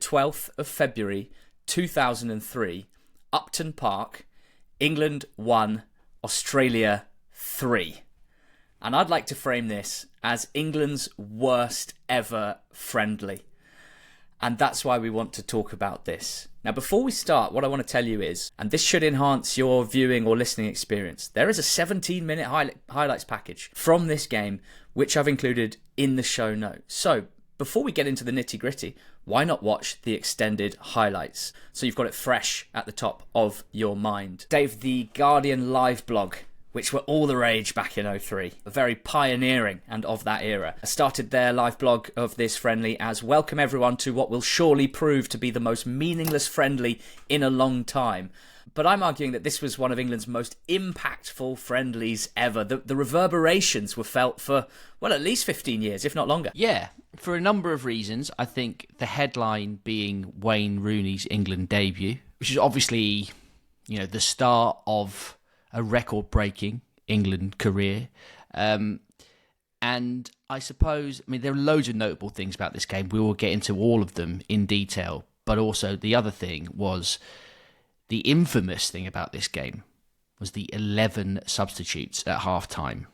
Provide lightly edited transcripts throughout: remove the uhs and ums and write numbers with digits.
12th of February 2003, Upton Park, England 1, Australia 3. And I'd like to frame this as England's worst ever friendly. And that's why we want to talk about this. Now, before we start, what I want to tell you is, and this should enhance your viewing or listening experience, there is a 17-minute highlights package from this game, which I've included in the show notes. So, before we get into the nitty-gritty, why not watch the extended highlights? So you've got it fresh at the top of your mind. Dave, the Guardian live blog, which were all the rage back in 2003, very pioneering and of that era, started their live blog of this friendly as welcome everyone to what will surely prove to be the most meaningless friendly in a long time. But I'm arguing that this was one of England's most impactful friendlies ever. The reverberations were felt for, well, at least 15 years, if not longer. Yeah, for a number of reasons. I think the headline being Wayne Rooney's England debut, which is obviously, the start of a record-breaking England career. And I suppose, there are loads of notable things about this game. We will get into all of them in detail. But also the other thing was, the infamous thing about this game was the 11 substitutes at half-time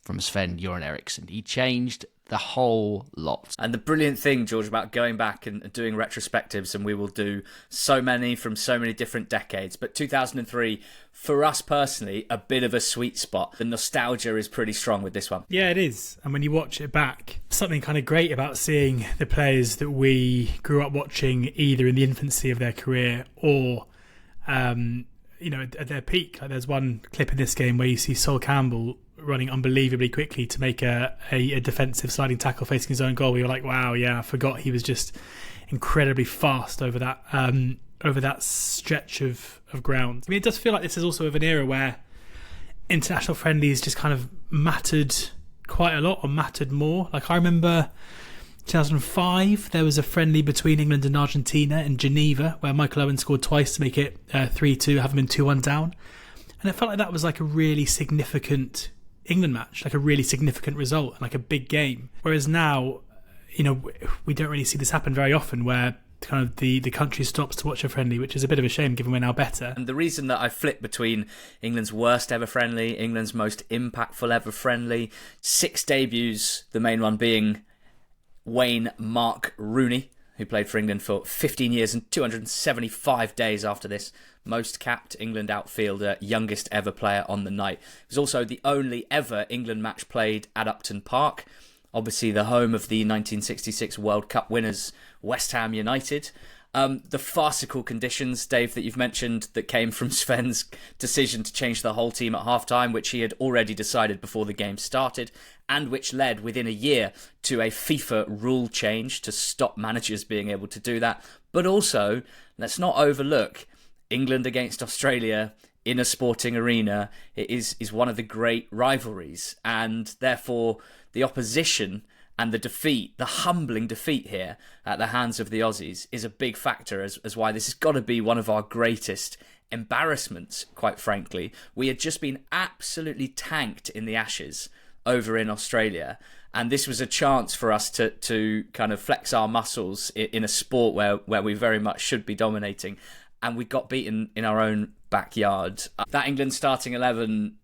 from Sven Goran Eriksson. He changed the whole lot. And the brilliant thing, George, about going back and doing retrospectives, and we will do so many from so many different decades, but 2003, for us personally, a bit of a sweet spot. The nostalgia is pretty strong with this one. Yeah, it is. And when you watch it back, something kind of great about seeing the players that we grew up watching either in the infancy of their career or at their peak. Like there's one clip in this game where you see Sol Campbell running unbelievably quickly to make a defensive sliding tackle facing his own goal. We were like, wow, yeah, I forgot he was just incredibly fast over that stretch of ground. It does feel like this is also of an era where international friendlies just kind of mattered quite a lot, or mattered more. Like I remember 2005, there was a friendly between England and Argentina in Geneva where Michael Owen scored twice to make it 3-2, having been 2-1 down. And it felt like that was like a really significant England match, like a really significant result and like a big game. Whereas now, we don't really see this happen very often where kind of the country stops to watch a friendly, which is a bit of a shame given we're now better. And the reason that I flip between England's worst ever friendly, England's most impactful ever friendly, 6 debuts, the main one being Wayne Mark Rooney, who played for England for 15 years and 275 days after this. Most capped England outfielder, youngest ever player on the night. It was also the only ever England match played at Upton Park. Obviously the home of the 1966 World Cup winners, West Ham United. The farcical conditions, Dave, that you've mentioned that came from Sven's decision to change the whole team at half-time, which he had already decided before the game started, and which led within a year to a FIFA rule change to stop managers being able to do that. But also, let's not overlook England against Australia in a sporting arena. It is one of the great rivalries, and therefore the opposition and the defeat, the humbling defeat here at the hands of the Aussies, is a big factor as why this has got to be one of our greatest embarrassments, quite frankly. We had just been absolutely tanked in the Ashes over in Australia, and this was a chance for us to kind of flex our muscles in a sport where we very much should be dominating, and we got beaten in our own backyard. That England starting 11,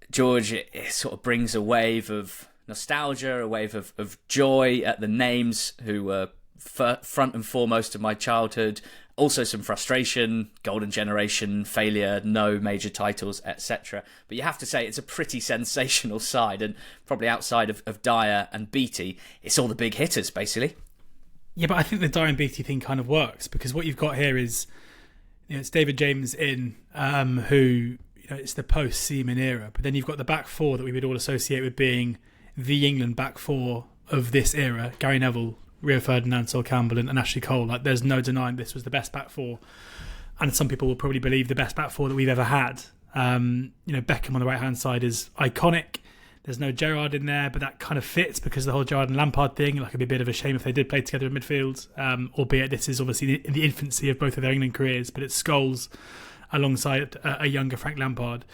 George, it sort of brings a wave of nostalgia, a wave of joy at the names who were front and foremost of my childhood. Also some frustration, golden generation, failure, no major titles, etc. But you have to say it's a pretty sensational side, and probably outside of Dyer and Beattie, it's all the big hitters, basically. Yeah, but I think the Dyer and Beattie thing kind of works, because what you've got here is, it's David James who, it's the post-Seaman era, but then you've got the back four that we would all associate with being the England back four of this era: Gary Neville, Rio Ferdinand, Sol Campbell and Ashley Cole. Like, there's no denying this was the best back four, and some people will probably believe the best back four that we've ever had. Beckham on the right hand side is iconic. There's no Gerrard in there, but that kind of fits because the whole Gerrard and Lampard thing. Like, it'd be a bit of a shame if they did play together in midfield, albeit this is obviously in the infancy of both of their England careers, but it's Scholes alongside a younger Frank Lampard.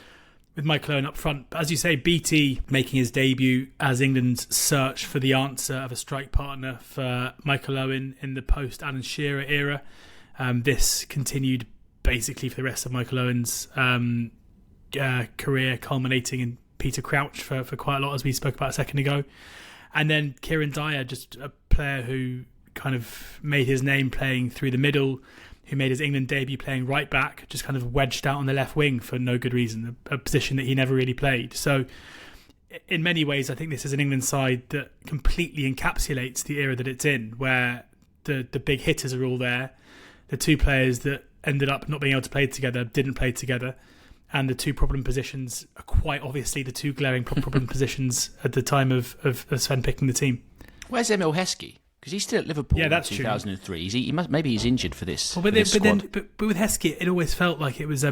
with Michael Owen up front. But as you say, BT making his debut as England's search for the answer of a strike partner for Michael Owen in the post-Alan Shearer era. This continued basically for the rest of Michael Owen's career, culminating in Peter Crouch for quite a lot, as we spoke about a second ago. And then Kieran Dyer, just a player who kind of made his name playing through the middle, who made his England debut playing right back, just kind of wedged out on the left wing for no good reason, a position that he never really played. So in many ways, I think this is an England side that completely encapsulates the era that it's in, where the big hitters are all there. The two players that ended up not being able to play together didn't play together. And the two problem positions are quite obviously the two glaring problem positions at the time of Sven picking the team. Where's Emil Heskey? Because he's still at Liverpool in 2003. Maybe he's injured for this. Well, but with Heskey, it always felt like it was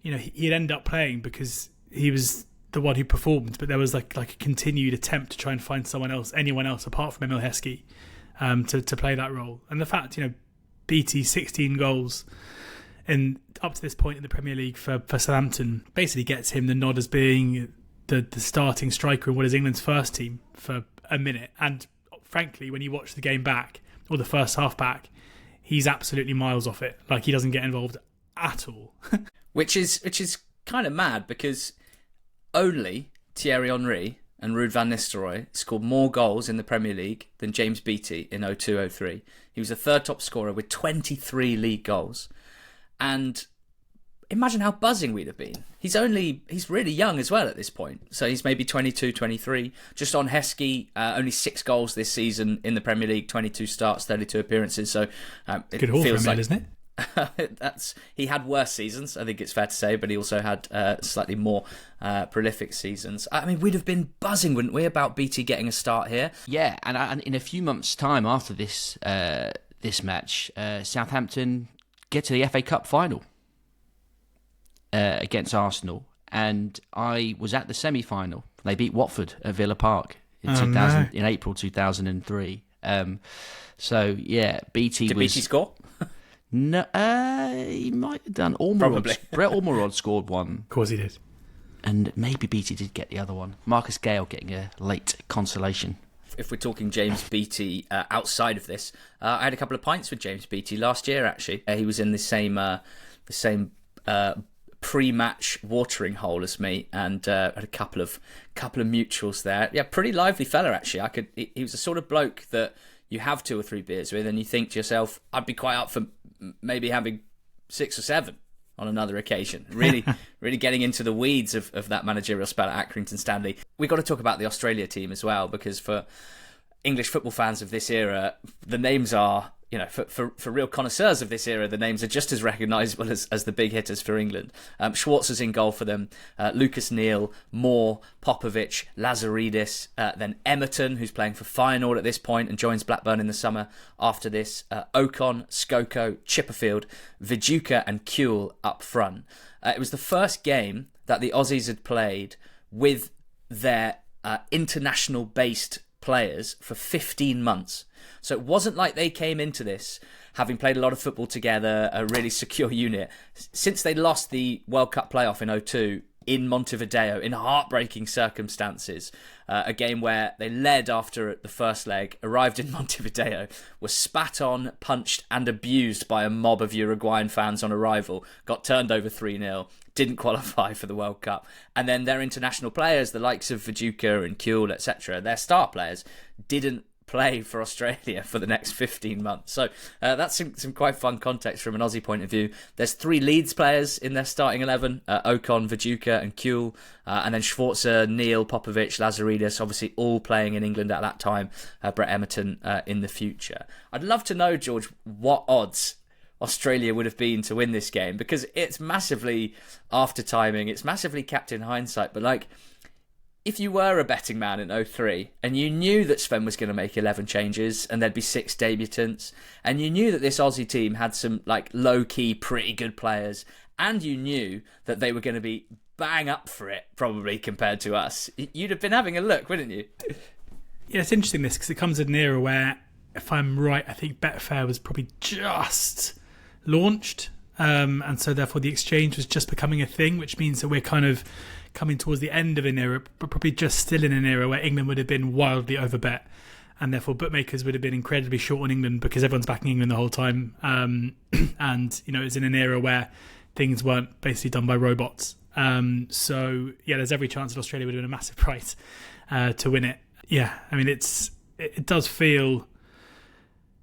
he'd end up playing because he was the one who performed. But there was like a continued attempt to try and find anyone else apart from Emil Heskey, to play that role. And the fact, BT 16 goals. And up to this point in the Premier League for Southampton basically gets him the nod as being the starting striker in what is England's first team for a minute. And frankly, when you watch the game back, or the first half back, he's absolutely miles off it. Like, he doesn't get involved at all. which is kind of mad, because only Thierry Henry and Ruud van Nistelrooy scored more goals in the Premier League than James Beattie in 02-03. He was the third top scorer with 23 league goals. And imagine how buzzing we'd have been. He's really young as well at this point. So he's maybe 22, 23. Just on Heskey, only 6 goals this season in the Premier League, 22 starts, 32 appearances. So it good haul feels for him, like, isn't it? He had worse seasons, I think it's fair to say, but he also had slightly more prolific seasons. I mean, we'd have been buzzing, wouldn't we, about BT getting a start here? Yeah, and in a few months' time after this match, Southampton get to the FA Cup final against Arsenal, and I was at the semi-final. They beat Watford at Villa Park in April 2003. So yeah, BT Did was. BT score? No, he might have done. Probably. Brett Ormerod scored one. Of course he did. And maybe BT did get the other one. Marcus Gale getting a late consolation. If we're talking James Beattie outside of this, I had a couple of pints with James Beattie last year, actually. He was in the same pre-match watering hole as me, and had a couple of mutuals there. Yeah, pretty lively fella, actually. He was the sort of bloke that you have 2 or 3 beers with and you think to yourself, I'd be quite up for maybe having 6 or 7 on another occasion. Really getting into the weeds of that managerial spell at Accrington Stanley. We've got to talk about the Australia team as well, because for English football fans of this era, the names are, for real connoisseurs of this era, the names are just as recognisable as the big hitters for England. Schwartz's in goal for them, Lucas Neal, Moore, Popovic, Lazaridis, then Emerton, who's playing for Feyenoord at this point and joins Blackburn in the summer after this, Ocon, Skoko, Chipperfield, Viduka and Kuehl up front. It was the first game that the Aussies had played with their international-based players for 15 months. So it wasn't like they came into this having played a lot of football together, a really secure unit. Since they lost the World Cup playoff in 2002 in Montevideo in heartbreaking circumstances, a game where they led after the first leg, arrived in Montevideo, were spat on, punched and abused by a mob of Uruguayan fans on arrival, got turned over 3-0, didn't qualify for the World Cup. And then their international players, the likes of Viduka and Kuehl, etc., their star players, didn't play for Australia for the next 15 months. So that's some quite fun context from an Aussie point of view. There's 3 Leeds players in their starting 11, Ocon, Viduka and Kuehl, and then Schwarzer, Neal, Popovic, Lazaridis, obviously all playing in England at that time, Brett Emerton in the future. I'd love to know, George, what odds Australia would have been to win this game, because it's massively after timing, it's massively kept in hindsight, but like, if you were a betting man in 2003 and you knew that Sven was going to make 11 changes and there'd be 6 debutants, and you knew that this Aussie team had some like low-key pretty good players, and you knew that they were going to be bang up for it probably compared to us, you'd have been having a look, wouldn't you? Yeah, it's interesting this, because it comes at an era where, if I'm right, I think Betfair was probably just launched. and so therefore the exchange was just becoming a thing, which means that we're kind of coming towards the end of an era, but probably just still in an era where England would have been wildly overbet, and therefore bookmakers would have been incredibly short on England because everyone's backing England the whole time, and it's in an era where things weren't basically done by robots. So yeah, there's every chance that Australia would have been a massive price to win it. Yeah, I mean it does feel,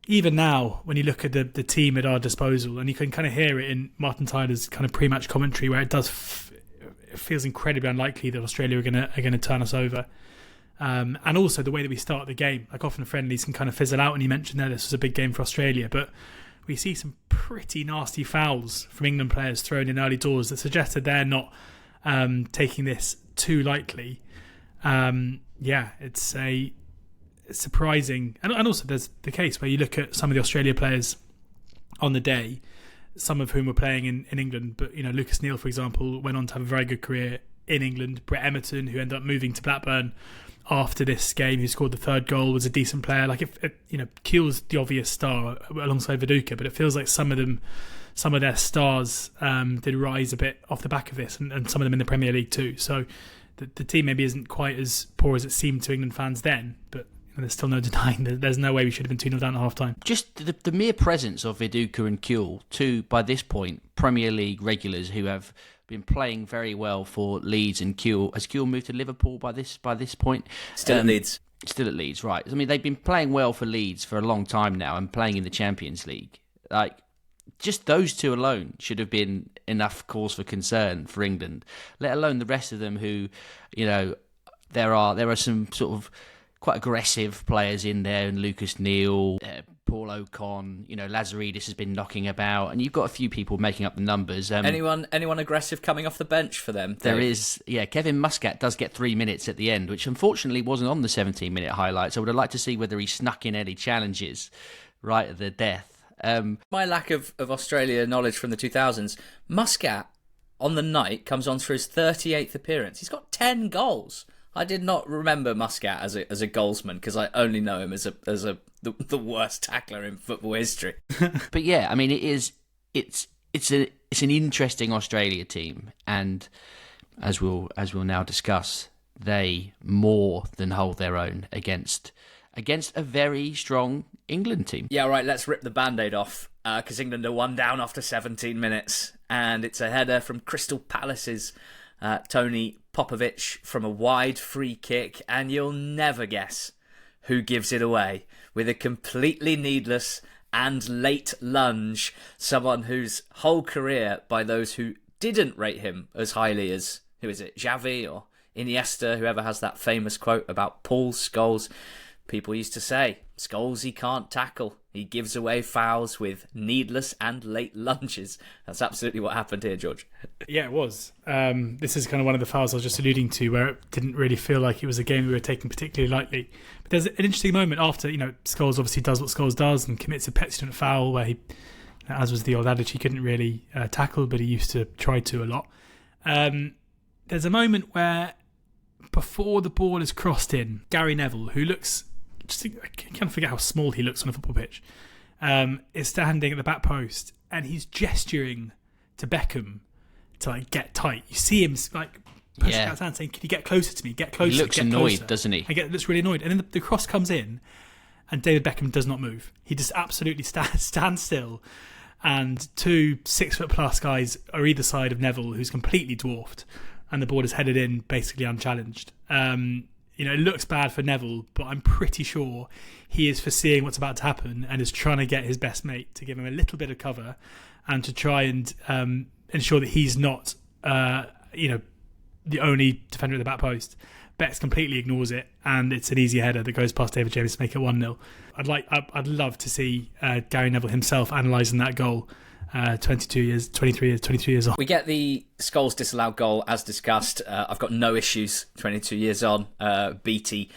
even now when you look at the team at our disposal, and you can kind of hear it in Martin Tyler's kind of pre-match commentary, where it feels incredibly unlikely that Australia are going to turn us over. And also the way that we start the game, like often friendlies can kind of fizzle out, and you mentioned there this was a big game for Australia, but we see some pretty nasty fouls from England players thrown in early doors that suggest that they're not taking this too lightly. It's surprising, and also there's the case where you look at some of the Australia players on the day, some of whom were playing in England, but Lucas Neal, for example, went on to have a very good career in England. Brett Emerton, who ended up moving to Blackburn after this game, who scored the third goal, was a decent player. Like, Keel's the obvious star alongside Viduka, but it feels like some of their stars did rise a bit off the back of this, and some of them in the Premier League too. So the team maybe isn't quite as poor as it seemed to England fans then, but there's still no denying that there's no way we should have been 2-0 down at half-time. Just the mere presence of Viduka and Kuhl, two, by this point, Premier League regulars who have been playing very well for Leeds, and Kuhl. Has Kuhl moved to Liverpool by this point? Still at Leeds. Still at Leeds, right. I mean, they've been playing well for Leeds for a long time now and playing in the Champions League. Like, just those two alone should have been enough cause for concern for England, let alone the rest of them who, there are some sort of quite aggressive players in there, and Lucas Neal, Paul Ocon, Lazaridis has been knocking about, and you've got a few people making up the numbers. Anyone aggressive coming off the bench for them? There is, Kevin Muscat does get 3 minutes at the end, which unfortunately wasn't on the 17-minute highlights. I would have liked to see whether he snuck in any challenges right at the death. My lack of Australia knowledge from the 2000s, Muscat on the night comes on for his 38th appearance. He's got 10 goals. I did not remember Muscat as a goalsman, because I only know him as the worst tackler in football history. But yeah, I mean, it's an interesting Australia team, and as we'll now discuss, they more than hold their own against a very strong England team. Yeah, right. Let's rip the Band-Aid off, because England are 1 down after 17 minutes, and it's a header from Crystal Palace's Tony Popovic from a wide free kick, and you'll never guess who gives it away with a completely needless and late lunge. Someone whose whole career, by those who didn't rate him as highly as, who is it, Xavi or Iniesta, whoever has that famous quote about Paul Scholes, people used to say, Scholes he can't tackle. He gives away fouls with needless and late lunges. That's absolutely what happened here, George. Yeah, it was. This is kind of one of the fouls I was just alluding to, where it didn't really feel like it was a game we were taking particularly lightly. But there's an interesting moment after, Scholes obviously does what Scholes does and commits a petulant foul where he, as was the old adage, he couldn't really tackle, but he used to try to a lot. There's a moment where, before the ball is crossed in, Gary Neville, who looks, I can't forget how small he looks on a football pitch, is standing at the back post, and he's gesturing to Beckham to get tight. You see him pushing out his hand saying, "Can you get closer to me? Get closer." He looks annoyed, doesn't he? Looks really annoyed, and then the cross comes in, and David Beckham does not move. He just absolutely stands still, and 2 6-foot+ guys are either side of Neville, who's completely dwarfed, and the ball is headed in basically unchallenged. It looks bad for Neville, but I'm pretty sure he is foreseeing what's about to happen and is trying to get his best mate to give him a little bit of cover and to try and ensure that he's not, the only defender at the back post. Bex completely ignores it, and it's an easy header that goes past David James to make it 1-0. I'd love to see Gary Neville himself analysing that goal. 23 years on. We get the Scholes disallowed goal as discussed. I've got no issues 22 years on. Beattie,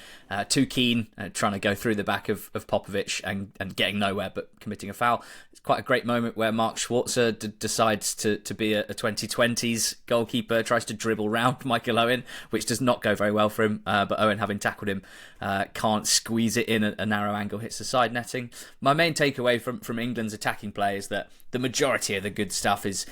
too keen, trying to go through the back of Popovic and getting nowhere but committing a foul. quite a great moment where Mark Schwarzer decides to be a 2020s goalkeeper, tries to dribble round Michael Owen, which does not go very well for him, but Owen, having tackled him, can't squeeze it in. A narrow angle hits the side netting. My main takeaway from England's attacking play is that the majority of the good stuff is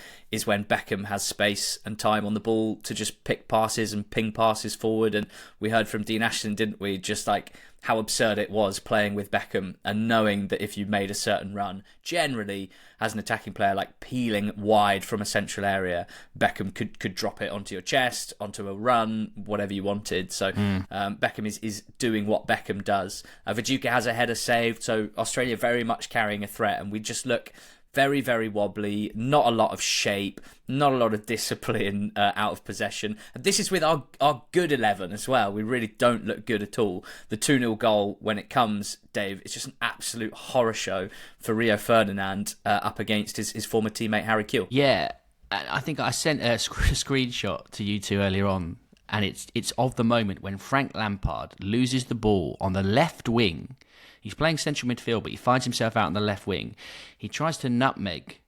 when Beckham has space and time on the ball to just pick passes and ping passes forward. And we heard from Dean Ashton, didn't we, just like how absurd it was playing with Beckham and knowing that if you made a certain run, generally as an attacking player, like peeling wide from a central area, Beckham could drop it onto your chest, onto a run, whatever you wanted. So Beckham is doing what Beckham does. Viduka has a header saved, so Australia very much carrying a threat, and we just look very, very wobbly, not a lot of shape, not a lot of discipline out of possession. And this is with our good 11 as well. We really don't look good at all. The 2-0 goal, when it comes, Dave, it's just an absolute horror show for Rio Ferdinand up against his former teammate Harry Kewell. Yeah, I think I sent a screenshot to you two earlier on, and it's of the moment when Frank Lampard loses the ball on the left wing. He's playing central midfield, but he finds himself out on the left wing. He tries to nutmeg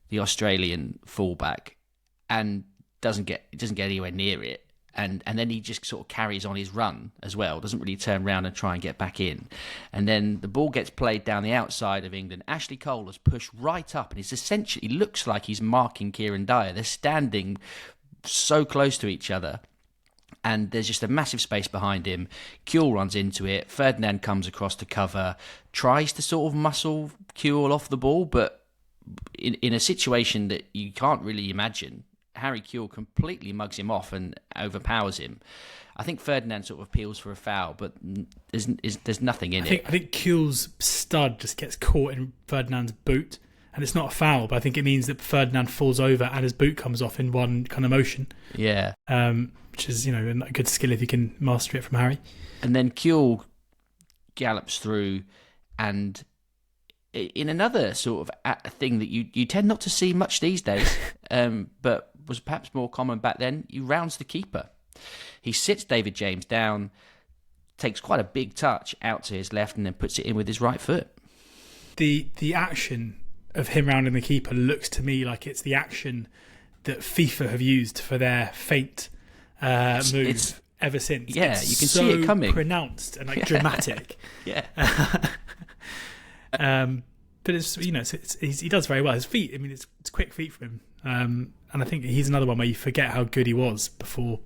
the Australian fullback and doesn't get anywhere near it. And then he just sort of carries on his run as well, doesn't really turn around and try and get back in. And then the ball gets played down the outside of England. Ashley Cole has pushed right up and it's essentially looks like he's marking Kieran Dyer. They're standing so close to each other. And there's just a massive space behind him. Kewell runs into it. Ferdinand comes across to cover, tries to sort of muscle Kewell off the ball, but in a situation that you can't really imagine, Harry Kewell completely mugs him off and overpowers him. I think Ferdinand sort of appeals for a foul, but there's nothing in it. I think Kewell's stud just gets caught in Ferdinand's boot, and it's not a foul, but I think it means that Ferdinand falls over and his boot comes off in one kind of motion. Yeah. Which is, a good skill if you can master it from Harry. And then Kewell gallops through, and in another sort of thing that you tend not to see much these days, but was perhaps more common back then, he rounds the keeper. He sits David James down, takes quite a big touch out to his left, and then puts it in with his right foot. The action of him rounding the keeper looks to me like it's the action that FIFA have used for their feint move ever since. Yeah, it's you can so see it coming. Pronounced and dramatic. Yeah. But it's he does very well. His feet, it's quick feet for him. And I think he's another one where you forget how good he was before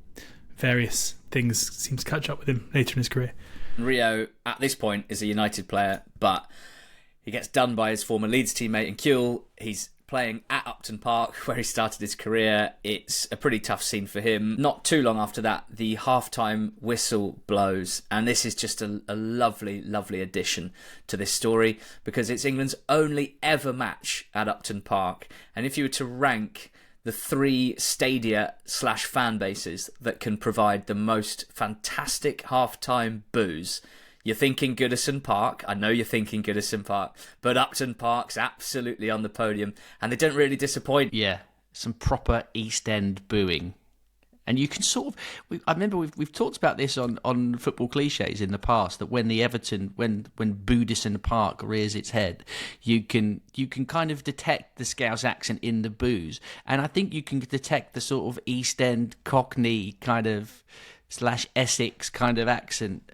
various things seem to catch up with him later in his career. Rio, at this point, is a United player, but he gets done by his former Leeds teammate in Kewell. He's playing at Upton Park, where he started his career. It's a pretty tough scene for him. Not too long after that, the half-time whistle blows, and this is just a lovely, lovely addition to this story, because it's England's only ever match at Upton Park. And if you were to rank the 3 stadia/fan bases that can provide the most fantastic half-time boos, you're thinking Goodison Park. I know you're thinking Goodison Park, but Upton Park's absolutely on the podium, and they don't really disappoint. Yeah, some proper East End booing. And you can sort of... I remember we've talked about this on football cliches in the past, that when the Everton, when Goodison Park rears its head, you can kind of detect the Scouse accent in the boos. And I think you can detect the sort of East End Cockney kind of / Essex kind of accent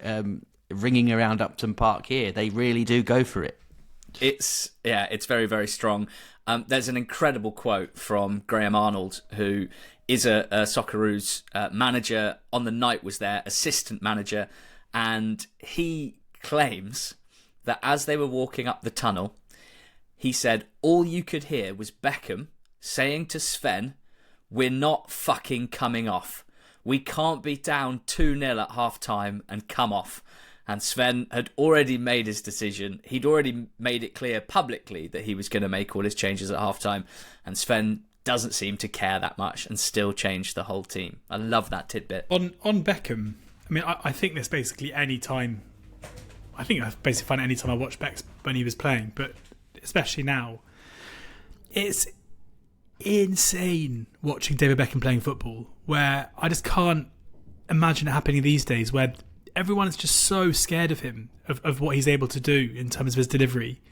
ringing around Upton Park here. They really do go for it. It's very, very strong. There's an incredible quote from Graham Arnold, who is a Socceroos manager. On the night was their assistant manager, and he claims that as they were walking up the tunnel, he said all you could hear was Beckham saying to Sven, "We're not fucking coming off. We can't be down 2-0 at half-time and come off." And Sven had already made his decision. He'd already made it clear publicly that he was going to make all his changes at halftime. And Sven doesn't seem to care that much and still changed the whole team. I love that tidbit. On Beckham, I think there's basically any time... I think I basically find any time I watch Beckham when he was playing, but especially now, it's insane watching David Beckham playing football, where I just can't imagine it happening these days, where everyone is just so scared of him, of what he's able to do in terms of his delivery.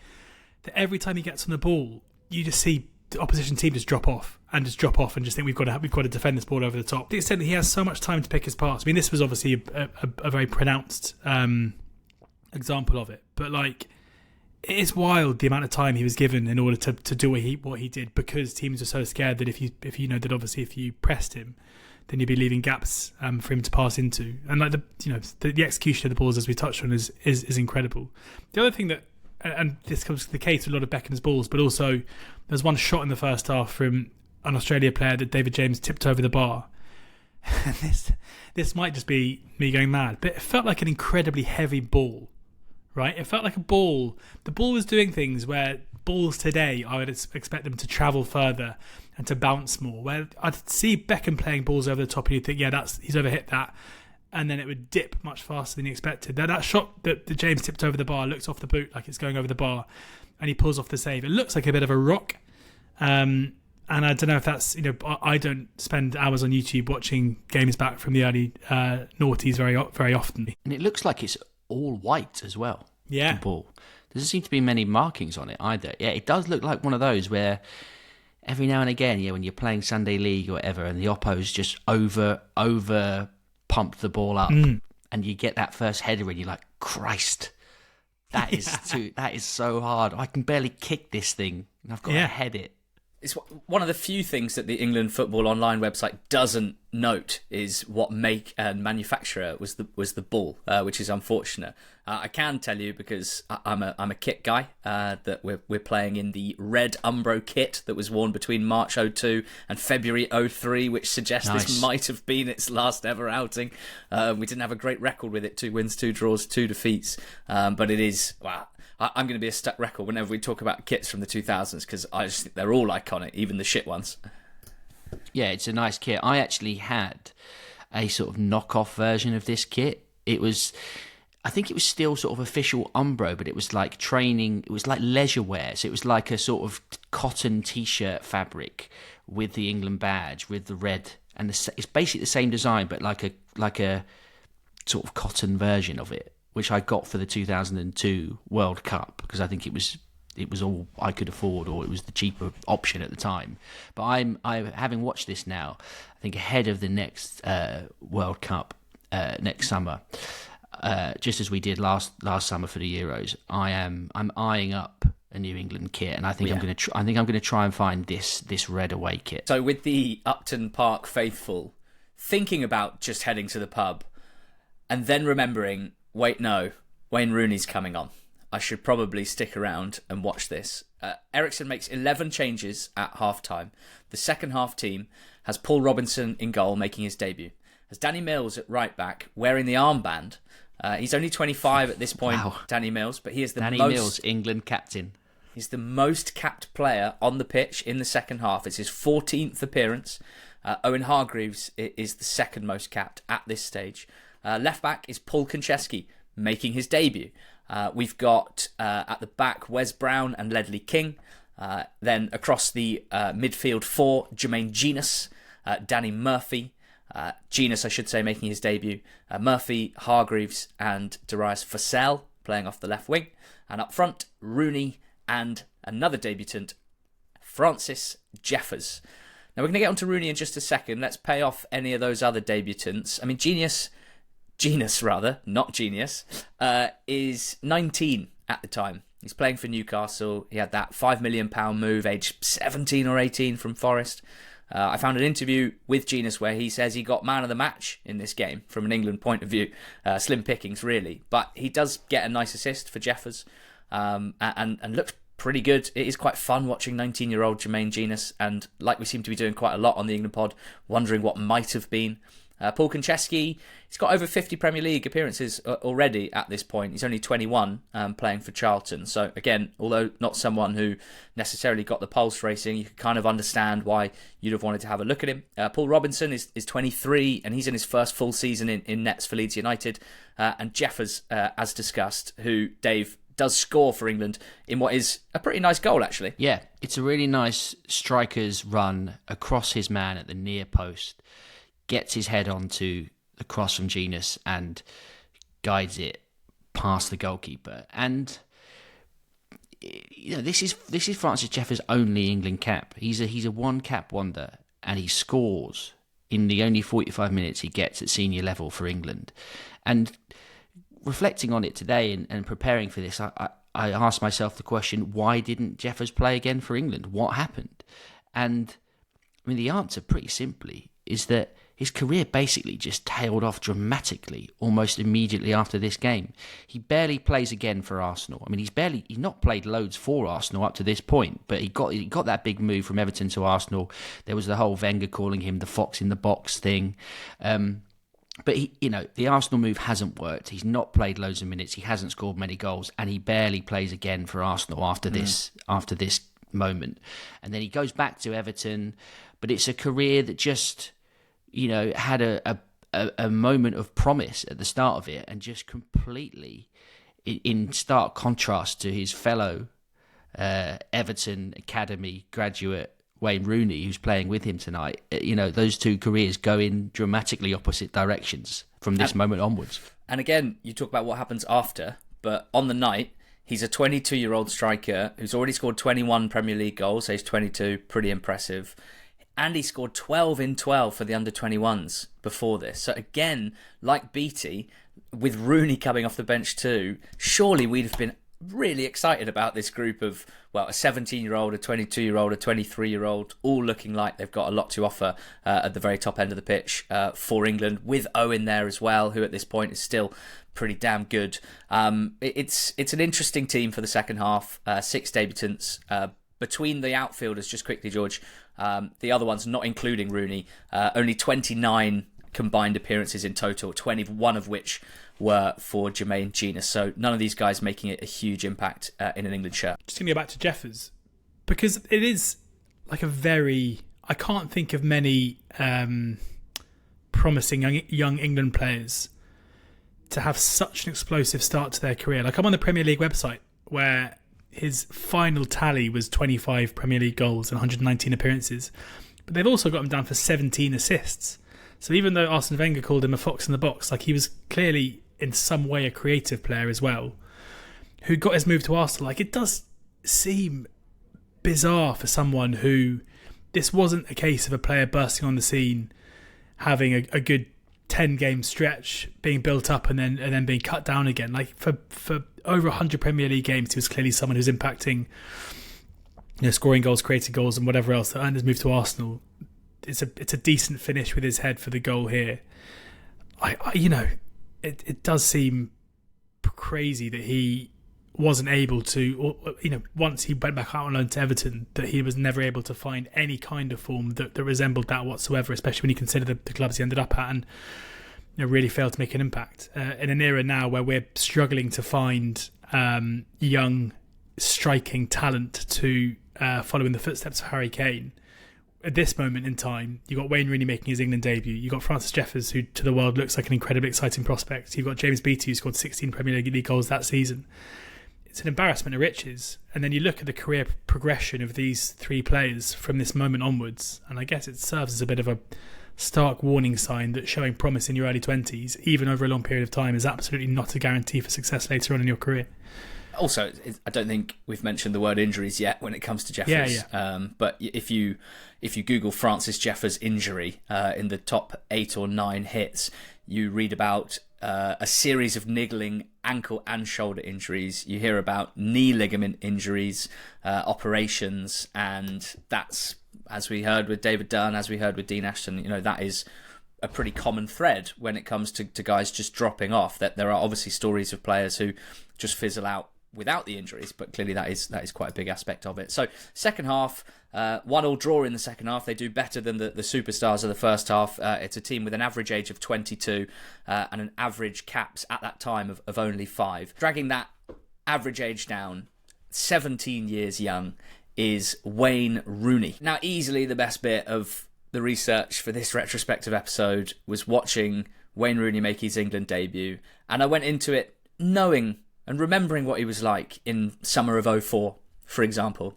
that every time he gets on the ball, you just see the opposition team just drop off and just think we've got to defend this ball over the top. To the extent that he has so much time to pick his parts. I mean, this was obviously a very pronounced example of it, but like, it is wild the amount of time he was given in order to do what he did, because teams are so scared that if you know that obviously if you pressed him, then you'd be leaving gaps for him to pass into. And like the execution of the balls, as we touched on, is incredible. The other thing that, and this comes to the case with a lot of Beckham's balls, but also there's one shot in the first half from an Australia player that David James tipped over the bar. And this might just be me going mad, but it felt like an incredibly heavy ball. Right, it felt like a ball. The ball was doing things where balls today, I would expect them to travel further and to bounce more. Where I'd see Beckham playing balls over the top, and you'd think, yeah, he's overhit that, and then it would dip much faster than you expected. That shot that James tipped over the bar looks off the boot like it's going over the bar, and he pulls off the save. It looks like a bit of a rock, and I don't know if that's, I don't spend hours on YouTube watching games back from the early noughties very often, and it looks like it's all white as well. Yeah. The ball. There doesn't seem to be many markings on it either. Yeah, it does look like one of those where every now and again, when you're playing Sunday League or whatever, and the Oppo's just over pump the ball up, and you get that first header, and you're like, Christ, that is so hard. I can barely kick this thing, and I've got to head it. It's one of the few things that the England Football Online website doesn't note is what make and manufacturer was the ball, which is unfortunate. I can tell you, because I'm a kit guy, that we're playing in the red Umbro kit that was worn between March 02 and February 03, which suggests This might have been its last ever outing. We didn't have a great record with it: 2 wins, 2 draws, 2 defeats. But it is, wow. I'm going to be a stuck record whenever we talk about kits from the 2000s, because I just think they're all iconic, even the shit ones. Yeah, it's a nice kit. I actually had a sort of knockoff version of this kit. I think it was still sort of official Umbro, but it was like training, it was like leisure wear. So it was like a sort of cotton t-shirt fabric with the England badge, with the red, and it's basically the same design, but like a sort of cotton version of it, which I got for the 2002 World Cup, because I think it was all I could afford, or it was the cheaper option at the time. But I'm having watched this now, I think ahead of the next World Cup next summer, just as we did last summer for the Euros. I'm eyeing up a New England kit, and I think I'm going to try and find this red away kit. So with the Upton Park faithful thinking about just heading to the pub, and then remembering, wait, no, Wayne Rooney's coming on, I should probably stick around and watch this. Eriksson makes 11 changes at half-time. The second half team has Paul Robinson in goal, making his debut. Has Danny Mills at right back, wearing the armband. He's only 25 at this point, wow. Danny Mills, but he is Danny Mills, England captain. He's the most capped player on the pitch in the second half. It's his 14th appearance. Owen Hargreaves is the second most capped at this stage. Left back is Paul Konchesky, making his debut. We've got at the back Wes Brown and Ledley King. Then across the midfield 4, Jermaine Genius, Danny Murphy. Genius, I should say, making his debut. Murphy, Hargreaves and Darius Vassell playing off the left wing. And up front, Rooney and another debutant, Francis Jeffers. Now we're going to get onto Rooney in just a second. Let's pay off any of those other debutants. I mean, Genius, not Genius, is 19 at the time. He's playing for Newcastle. He had that £5 million move, aged 17 or 18 from Forest. I found an interview with Genius where he says he got man of the match in this game from an England point of view. Slim pickings, really. But he does get a nice assist for Jeffers and looks pretty good. It is quite fun watching 19-year-old Jermaine Genius, and like we seem to be doing quite a lot on the England pod, wondering what might have been. Paul Konchesky, he's got over 50 Premier League appearances already at this point. He's only 21, playing for Charlton. So again, although not someone who necessarily got the pulse racing, you can kind of understand why you'd have wanted to have a look at him. Paul Robinson is 23, and he's in his first full season in nets for Leeds United. And Jeffers, as discussed, who, Dave, does score for England in what is a pretty nice goal, actually. Yeah, it's a really nice striker's run across his man at the near post. Gets his head onto the cross from Genius and guides it past the goalkeeper. And this is Francis Jeffers' only England cap. He's a one cap wonder, and he scores in the only 45 minutes he gets at senior level for England. And reflecting on it today and preparing for this, I asked myself the question: why didn't Jeffers play again for England? What happened? And I mean, the answer, pretty simply, is that his career basically just tailed off dramatically almost immediately after this game. He barely plays again for Arsenal. I mean, he's not played loads for Arsenal up to this point, but he got that big move from Everton to Arsenal. There was the whole Wenger calling him the fox in the box thing. But the Arsenal move hasn't worked. He's not played loads of minutes. He hasn't scored many goals, and he barely plays again for Arsenal after this moment. And then he goes back to Everton, but it's a career that just, had a moment of promise at the start of it, and just completely, in stark contrast to his fellow Everton Academy graduate Wayne Rooney, who's playing with him tonight. Those two careers go in dramatically opposite directions from this moment onwards. And again, you talk about what happens after, but on the night, he's a 22-year-old striker who's already scored 21 Premier League goals, so he's 22, pretty impressive. And he scored 12 in 12 for the under-21s before this. So again, like Beattie, with Rooney coming off the bench too, surely we'd have been really excited about this group of, a 17-year-old, a 22-year-old, a 23-year-old, all looking like they've got a lot to offer at the very top end of the pitch for England, with Owen there as well, who at this point is still pretty damn good. It's an interesting team for the second half. 6 debutants. Between the outfielders, just quickly, George, the other ones, not including Rooney, only 29 combined appearances in total, 21 of which were for Jermaine Genius. So none of these guys making it a huge impact in an England shirt. Just going to go back to Jeffers, because it is like I can't think of many promising young England players to have such an explosive start to their career. Like, I'm on the Premier League website where his final tally was 25 Premier League goals and 119 appearances. But they've also got him down for 17 assists. So even though Arsene Wenger called him a fox in the box, like, he was clearly in some way a creative player as well, who got his move to Arsenal. Like, it does seem bizarre for someone who, this wasn't a case of a player bursting on the scene, having a good 10-game stretch, being built up and then being cut down again. Like, for over 100 Premier League games, he was clearly someone who's impacting, scoring goals, creating goals, and whatever else that earned his move to Arsenal. It's a decent finish with his head for the goal here. It does seem crazy that he wasn't able to, once he went back out on loan to Everton, that he was never able to find any kind of form that resembled that whatsoever, especially when you consider the clubs he ended up at, and really failed to make an impact. In an era now where we're struggling to find young striking talent to follow in the footsteps of Harry Kane, at this moment in time, you've got Wayne Rooney making his England debut. You've got Francis Jeffers, who to the world looks like an incredibly exciting prospect. You've got James Beattie, who scored 16 Premier League goals that season. It's an embarrassment of riches. And then you look at the career progression of these three players from this moment onwards, and I guess it serves as a bit of a stark warning sign that showing promise in your early 20s, even over a long period of time, is absolutely not a guarantee for success later on in your career. Also, I don't think we've mentioned the word injuries yet when it comes to Jeffers. Yeah. But if you Google Francis Jeffers injury in the top 8 or 9 hits, you read about a series of niggling ankle and shoulder injuries. You hear about knee ligament injuries, operations, and that's, as we heard with David Dunn, as we heard with Dean Ashton, that is a pretty common thread when it comes to guys just dropping off. That there are obviously stories of players who just fizzle out without the injuries, but clearly that is quite a big aspect of it. So second half, 1-1 draw in the second half. They do better than the superstars of the first half. It's a team with an average age of 22 and an average caps at that time of only 5. Dragging that average age down, 17 years young, is Wayne Rooney. Now, easily the best bit of the research for this retrospective episode was watching Wayne Rooney make his England debut, and I went into it knowing and remembering what he was like in summer of 04, for example,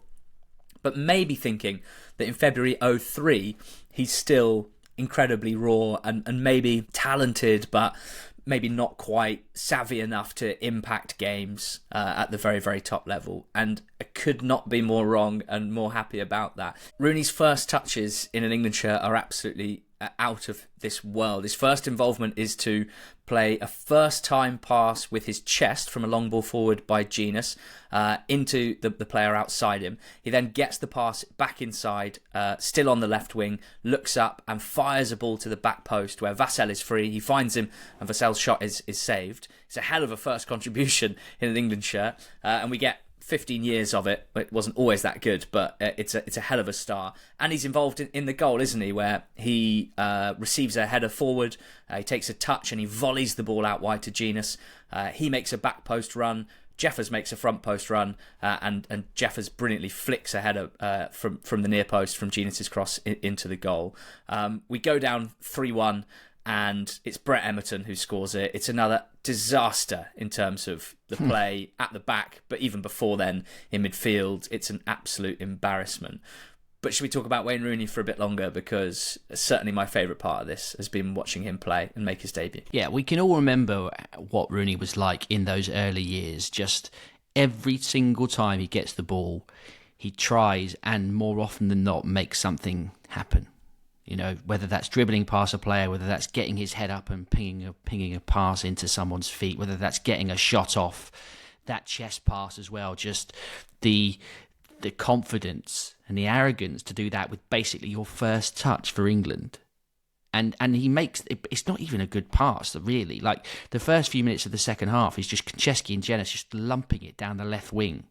but maybe thinking that in February 03 he's still incredibly raw and maybe talented, but maybe not quite savvy enough to impact games at the very, very top level. And I could not be more wrong and more happy about that. Rooney's first touches in an England shirt are absolutely out of this world. His first involvement is to play a first-time pass with his chest from a long ball forward by Genus into the player outside him. He then gets the pass back inside, still on the left wing, looks up and fires a ball to the back post where Vassell is free. He finds him and Vassell's shot is saved. It's a hell of a first contribution in an England shirt, and we get 15 years of it. It wasn't always that good, but it's a hell of a star. And he's involved in the goal, isn't he, where he receives a header forward, he takes a touch and he volleys the ball out wide to Genus. He makes a back post run, Jeffers makes a front post run, and Jeffers brilliantly flicks a header from the near post from Genus's cross into the goal. We go down 3-1, and it's Brett Emerton who scores it. It's another disaster in terms of the play at the back, but even before then in midfield, it's an absolute embarrassment. But should we talk about Wayne Rooney for a bit longer? Because certainly my favourite part of this has been watching him play and make his debut. Yeah, we can all remember what Rooney was like in those early years. Just every single time he gets the ball, he tries and more often than not makes something happen. You know, whether that's dribbling past a player, whether that's getting his head up and pinging a pass into someone's feet, whether that's getting a shot off, that chest pass as well. Just the confidence and the arrogance to do that with basically your first touch for England. And he makes it's not even a good pass, really. Like the first few minutes of the second half, he's just Konchesky and Genus just lumping it down the left wing.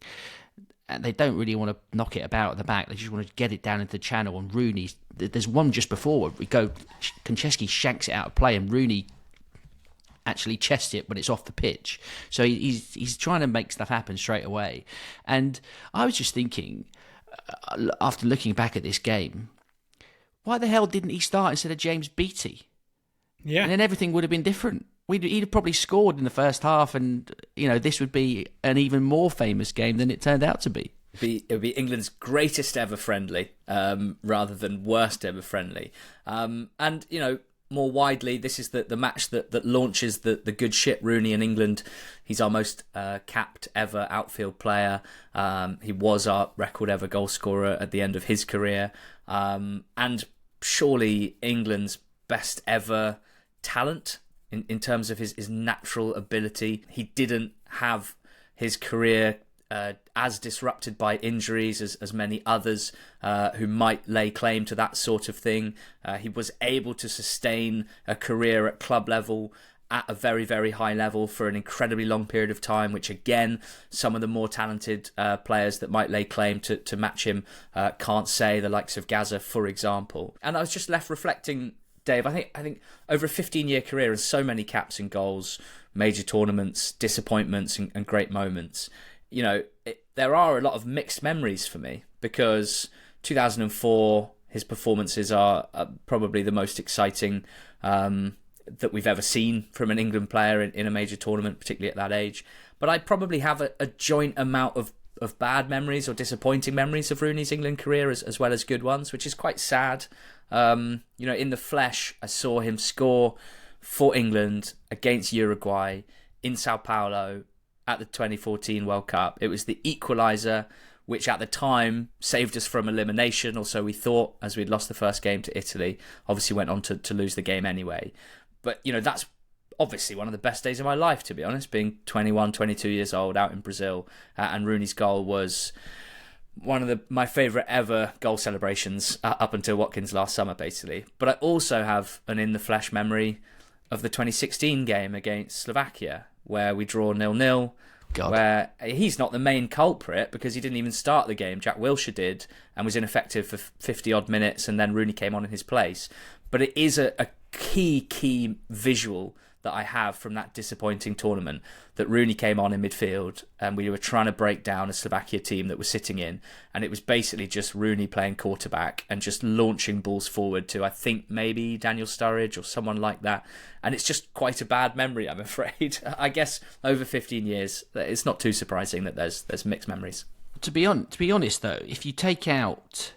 And they don't really want to knock it about at the back. They just want to get it down into the channel. And Rooney, there's one just before Konchesky shanks it out of play, and Rooney actually chests it, but it's off the pitch. So he's trying to make stuff happen straight away. And I was just thinking, after looking back at this game, why the hell didn't he start instead of James Beattie? Yeah, and then everything would have been different. He'd have probably scored in the first half, and this would be an even more famous game than it turned out to be. It would be England's greatest ever friendly, rather than worst ever friendly. And more widely, this is the match that launches the good ship Rooney in England. He's our most capped ever outfield player. He was our record ever goal scorer at the end of his career, and surely England's best ever talent. In terms of his natural ability. He didn't have his career as disrupted by injuries as many others who might lay claim to that sort of thing. He was able to sustain a career at club level at a very, very high level for an incredibly long period of time, which again, some of the more talented players that might lay claim to match him can't say, the likes of Gaza, for example. And I was just left reflecting, Dave, I think over a 15-year career and so many caps and goals, major tournaments, disappointments and great moments, there are a lot of mixed memories for me, because 2004, his performances are probably the most exciting that we've ever seen from an England player in a major tournament, particularly at that age. But I'd probably have a joint amount of bad memories or disappointing memories of Rooney's England career as well as good ones, which is quite sad. In the flesh, I saw him score for England against Uruguay in Sao Paulo at the 2014 World Cup. It was the equaliser, which at the time saved us from elimination, or so we thought, as we'd lost the first game to Italy. Obviously went on to lose the game anyway. But, that's obviously one of the best days of my life, to be honest, being 21, 22 years old out in Brazil. And Rooney's goal was one of my favourite ever goal celebrations up until Watkins last summer, basically. But I also have an in-the-flesh memory of the 2016 game against Slovakia, where we draw 0-0, where he's not the main culprit because he didn't even start the game. Jack Wilshere did and was ineffective for 50-odd minutes, and then Rooney came on in his place. But it is a key visual that I have from that disappointing tournament, that Rooney came on in midfield and we were trying to break down a Slovakia team that was sitting in, and it was basically just Rooney playing quarterback and just launching balls forward to, I think, maybe Daniel Sturridge or someone like that. And it's just quite a bad memory, I'm afraid. I guess over 15 years, it's not too surprising that there's mixed memories. To be honest, though, if you take out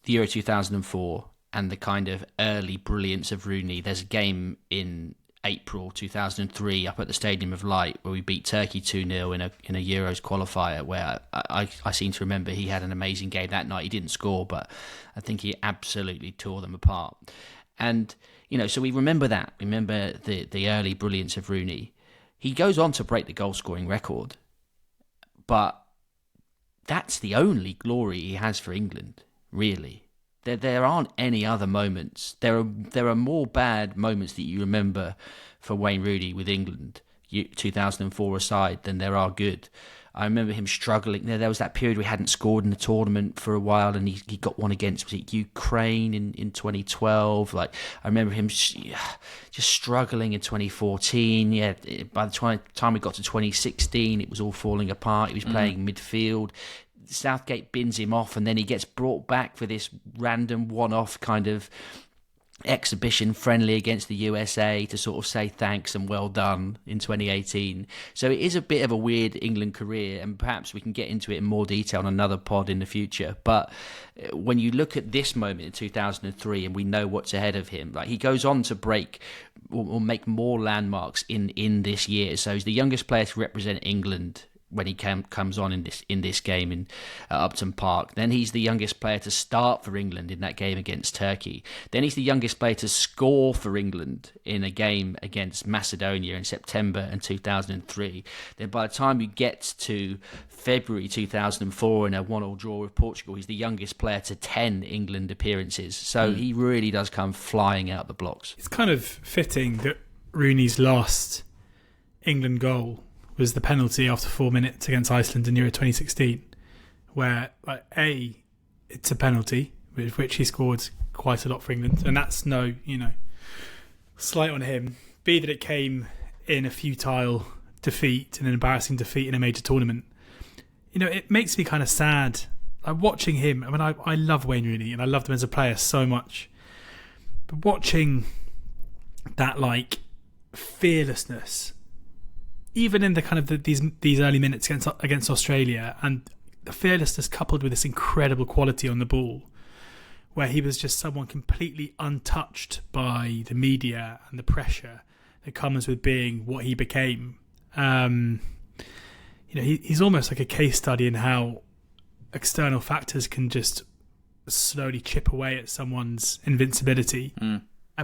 the Euro 2004 and the kind of early brilliance of Rooney, there's a game in April 2003 up at the Stadium of Light, where we beat Turkey 2-0 in a Euros qualifier, where I seem to remember he had an amazing game that night. He didn't score, but I think he absolutely tore them apart. And, so we remember that. We remember the early brilliance of Rooney. He goes on to break the goal-scoring record, but that's the only glory he has for England, really. There aren't any other moments. There are more bad moments that you remember for Wayne Rooney with England, 2004 aside, than there are good. I remember him struggling. There was that period where he hadn't scored in the tournament for a while, and he got one against, was it Ukraine in 2012? I remember him just struggling in 2014. Yeah, by the time we got to 2016, it was all falling apart. He was playing midfield. Southgate bins him off, and then he gets brought back for this random one-off kind of exhibition friendly against the USA to sort of say thanks and well done in 2018. So it is a bit of a weird England career, and perhaps we can get into it in more detail on another pod in the future. But when you look at this moment in 2003 and we know what's ahead of him, he goes on to break or make more landmarks in this year. So he's the youngest player to represent England when he comes on in this game in Upton Park. Then he's the youngest player to start for England in that game against Turkey. Then he's the youngest player to score for England in a game against Macedonia in September in 2003. Then by the time you get to February 2004 in a 1-1 draw with Portugal, he's the youngest player to 10 England appearances. So he really does come flying out the blocks. It's kind of fitting that Rooney's last England goal was the penalty after 4 minutes against Iceland in Euro 2016, where it's a penalty, with which he scored quite a lot for England, and that's no, slight on him. B, that it came in a futile defeat, an embarrassing defeat in a major tournament. It makes me kind of sad. Watching him, I love Wayne Rooney, and I loved him as a player so much, but watching that fearlessness, even in the kind of these early minutes against Australia, and the fearlessness coupled with this incredible quality on the ball, where he was just someone completely untouched by the media and the pressure that comes with being what he became. He's almost like a case study in how external factors can just slowly chip away at someone's invincibility.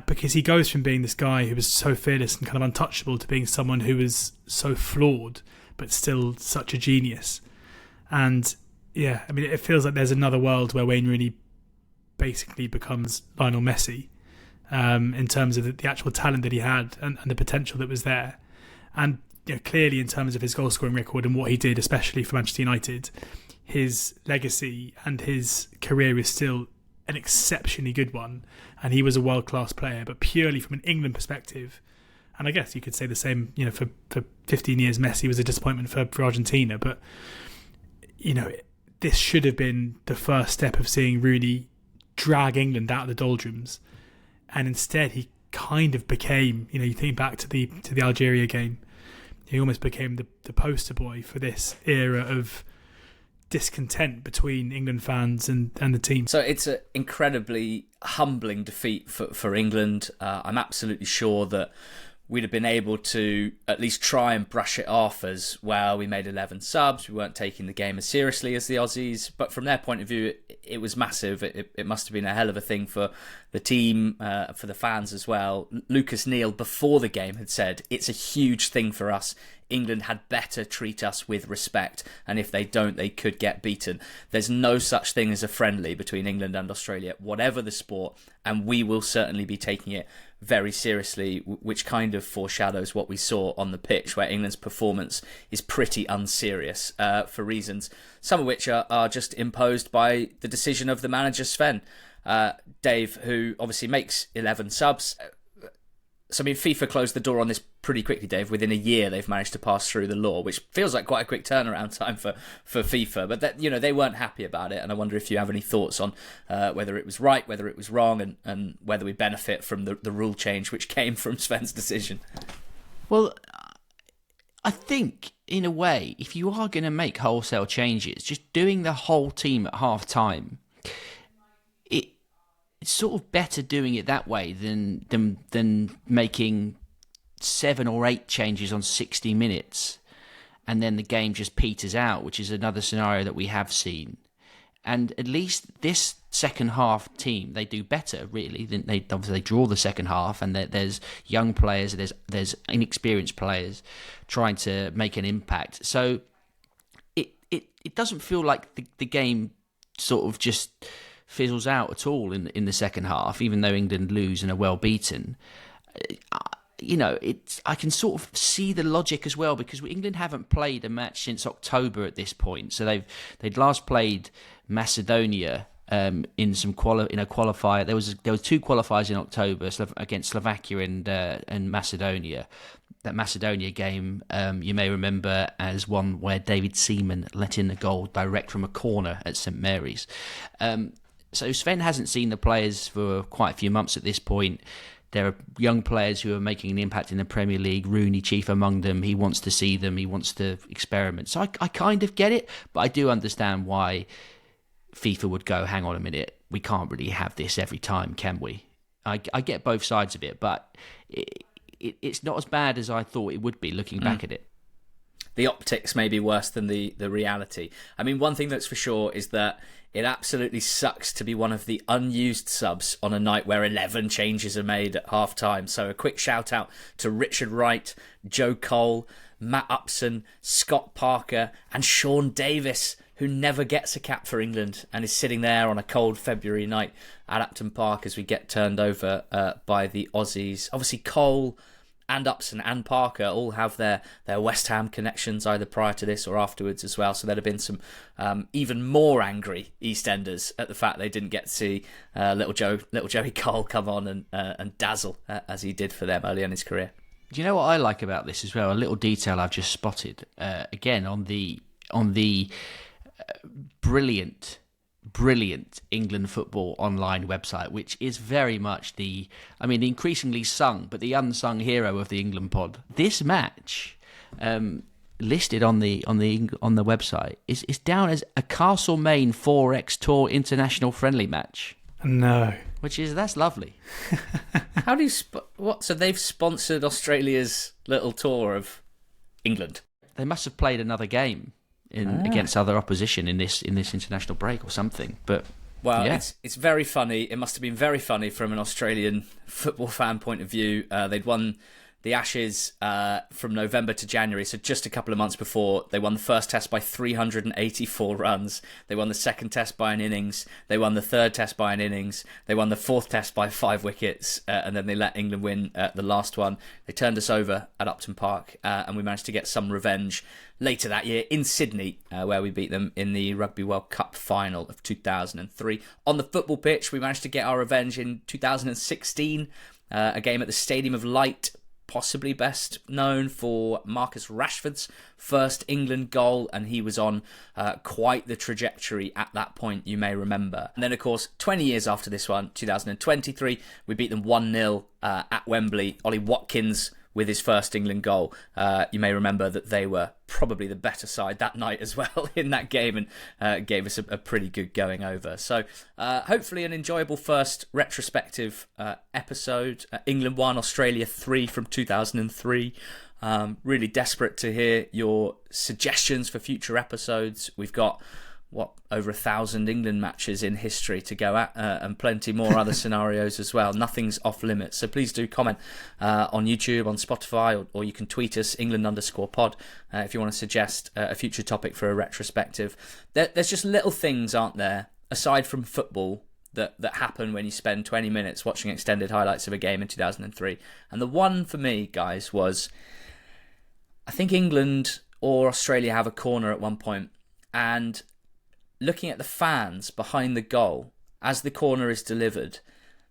Because he goes from being this guy who was so fearless and kind of untouchable to being someone who was so flawed but still such a genius. And it feels like there's another world where Wayne Rooney basically becomes Lionel Messi in terms of the actual talent that he had and the potential that was there. And clearly in terms of his goal scoring record and what he did, especially for Manchester United, his legacy and his career is still an exceptionally good one, and he was a world-class player. But purely from an England perspective, and I guess you could say the same, for 15 years Messi was a disappointment for Argentina, but this should have been the first step of seeing Rooney drag England out of the doldrums, and instead he kind of became, you think back to the Algeria game, he almost became the poster boy for this era of discontent between England fans and the team. So it's an incredibly humbling defeat for England. I'm absolutely sure that we'd have been able to at least try and brush it off as, well, we made 11 subs, we weren't taking the game as seriously as the Aussies. But from their point of view, it was massive. It must have been a hell of a thing for the team, for the fans as well. Lucas Neal, before the game, had said, it's a huge thing for us. England had better treat us with respect, and if they don't, they could get beaten. There's no such thing as a friendly between England and Australia, whatever the sport, and we will certainly be taking it very seriously, which kind of foreshadows what we saw on the pitch, where England's performance is pretty unserious for reasons, some of which are just imposed by the decision of the manager Sven. Dave, who obviously makes 11 subs. So, FIFA closed the door on this pretty quickly, Dave. Within a year, they've managed to pass through the law, which feels like quite a quick turnaround time for FIFA. But they weren't happy about it, and I wonder if you have any thoughts on whether it was right, whether it was wrong, and whether we benefit from the rule change which came from Sven's decision. Well, I think, in a way, if you are going to make wholesale changes, just doing the whole team at half-time, it's sort of better doing it that way than making 7 or 8 changes on 60 minutes, and then the game just peters out, which is another scenario that we have seen. And at least this second half team, they do better, really. They draw the second half, and there's young players, there's inexperienced players trying to make an impact. So it doesn't feel like the game sort of just fizzles out at all in the second half, even though England lose and are well beaten. I can sort of see the logic as well, because England haven't played a match since October at this point. So they'd last played Macedonia in a qualifier. There were 2 qualifiers in October against Slovakia and Macedonia. That Macedonia game, you may remember as one where David Seaman let in a goal direct from a corner at St Mary's. So Sven hasn't seen the players for quite a few months at this point. There are young players who are making an impact in the Premier League, Rooney chief among them. He wants to see them, he wants to experiment. So I kind of get it, but I do understand why FIFA would go, hang on a minute, we can't really have this every time, can we? I get both sides of it, but it's not as bad as I thought it would be looking back at it. The optics may be worse than the reality. I mean, one thing that's for sure is that it absolutely sucks to be one of the unused subs on a night where 11 changes are made at half-time. So a quick shout-out to Richard Wright, Joe Cole, Matt Upson, Scott Parker and Sean Davis, who never gets a cap for England and is sitting there on a cold February night at Upton Park as we get turned over by the Aussies. Obviously, Cole and Upson and Parker all have their West Ham connections either prior to this or afterwards as well. So there'd have been some even more angry EastEnders at the fact they didn't get to see little Joey Cole come on and dazzle as he did for them early in his career. Do you know what I like about this as well? A little detail I've just spotted again on the brilliant England Football Online website, which is very much the increasingly sung but the unsung hero of the England pod. This match, listed on the website, is down as a Castlemaine 4X Tour International Friendly match. No, that's lovely. How do you what? So they've sponsored Australia's little tour of England. They must have played another game against other opposition in this international break or something. But yeah. It's very funny. It must have been very funny from an Australian football fan point of view. They'd won the Ashes from November to January, so just a couple of months before. They won the first test by 384 runs. They won the second test by an innings. They won the third test by an innings. They won the fourth test by 5 wickets, and then they let England win the last one. They turned us over at Upton Park, and we managed to get some revenge later that year in Sydney, where we beat them in the Rugby World Cup final of 2003. On the football pitch, we managed to get our revenge in 2016, a game at the Stadium of Light, possibly best known for Marcus Rashford's first England goal, and he was on quite the trajectory at that point, you may remember. And then, of course, 20 years after this one, 2023, we beat them 1-0 at Wembley. Ollie Watkins with his first England goal. You may remember that they were probably the better side that night as well in that game, and gave us a pretty good going over. So hopefully an enjoyable first retrospective episode. England 1, Australia 3 from 2003. Really desperate to hear your suggestions for future episodes. We've got over 1,000 England matches in history to go at, and plenty more other scenarios as well. Nothing's off limits, so please do comment on YouTube, on Spotify, or you can tweet us England_pod if you want to suggest a future topic for a retrospective. There's just little things, aren't there, aside from football, that happen when you spend 20 minutes watching extended highlights of a game in 2003. And the one for me, guys, was I think England or Australia have a corner at one point, and looking at the fans behind the goal as the corner is delivered,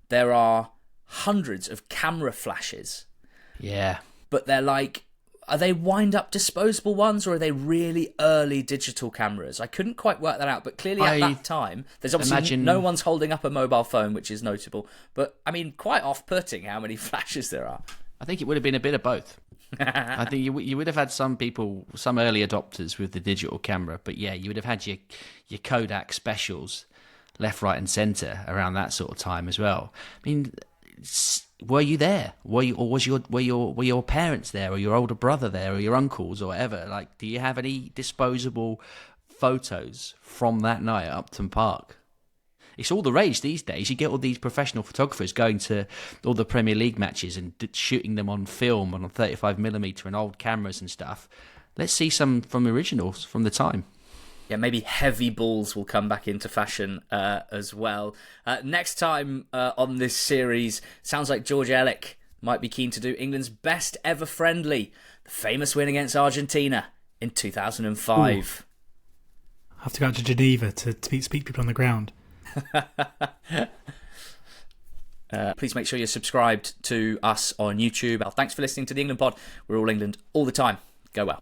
there are hundreds of camera flashes. Yeah. But they're like, are they wind-up disposable ones, or are they really early digital cameras? I couldn't quite work that out, but clearly at that time, there's obviously no one's holding up a mobile phone, which is notable. But, I mean, quite off-putting how many flashes there are. I think it would have been a bit of both. I think you would have had some people, some early adopters with the digital camera, but yeah, you would have had your Kodak specials left, right and centre around that sort of time as well. I mean, were you there? Were your parents there, or your older brother there, or your uncles, or whatever? Like, do you have any disposable photos from that night at Upton Park? It's all the rage these days. You get all these professional photographers going to all the Premier League matches and shooting them on film on 35mm and old cameras and stuff. Let's see some from originals from the time. Yeah, maybe heavy balls will come back into fashion as well. Next time on this series, sounds like George Ellick might be keen to do England's best ever friendly, the famous win against Argentina in 2005. I have to go out to Geneva to speak people on the ground. Please make sure you're subscribed to us on YouTube. Thanks for listening to the England Pod. We're all England all the time. Go well.